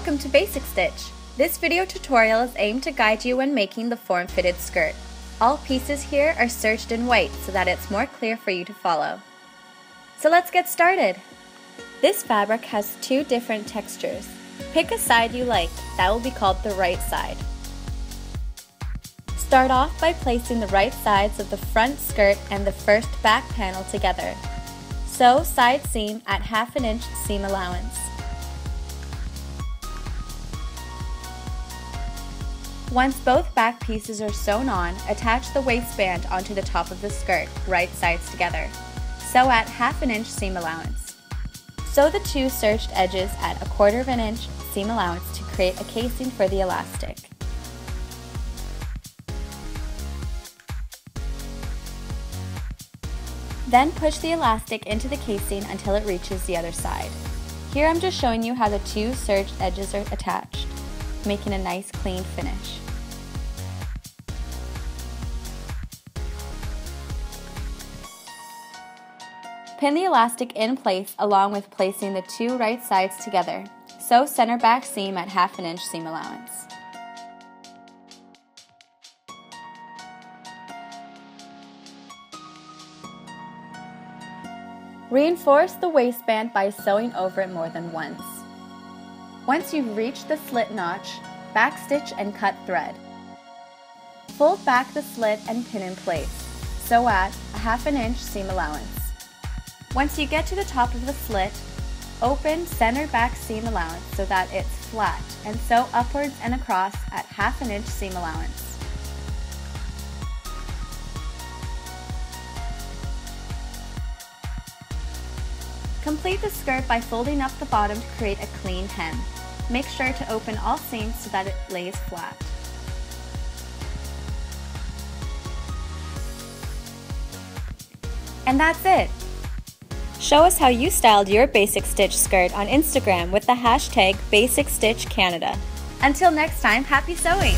Welcome to Basic Stitch. This video tutorial is aimed to guide you when making the form-fitted skirt. All pieces here are serged in white so that it's more clear for you to follow. So let's get started. This fabric has two different textures. Pick a side you like, that will be called the right side. Start off by placing the right sides of the front skirt and the first back panel together. Sew side seam at 1/2 inch seam allowance. Once both back pieces are sewn on, attach the waistband onto the top of the skirt, right sides together. Sew at 1/2 inch seam allowance. Sew the two serged edges at 1/4 inch seam allowance to create a casing for the elastic. Then push the elastic into the casing until it reaches the other side. Here I'm just showing you how the two serged edges are attached, making a nice clean finish. Pin the elastic in place along with placing the two right sides together. Sew center back seam at 1/2 inch seam allowance. Reinforce the waistband by sewing over it more than once. Once you've reached the slit notch, backstitch and cut thread. Fold back the slit and pin in place. Sew at 1/2 inch seam allowance. Once you get to the top of the slit, open center back seam allowance so that it's flat and sew upwards and across at 1/2 inch seam allowance. Complete the skirt by folding up the bottom to create a clean hem. Make sure to open all seams so that it lays flat. And that's it! Show us how you styled your basic stitch skirt on Instagram with the hashtag BasicStitchCanada. Until next time, happy sewing!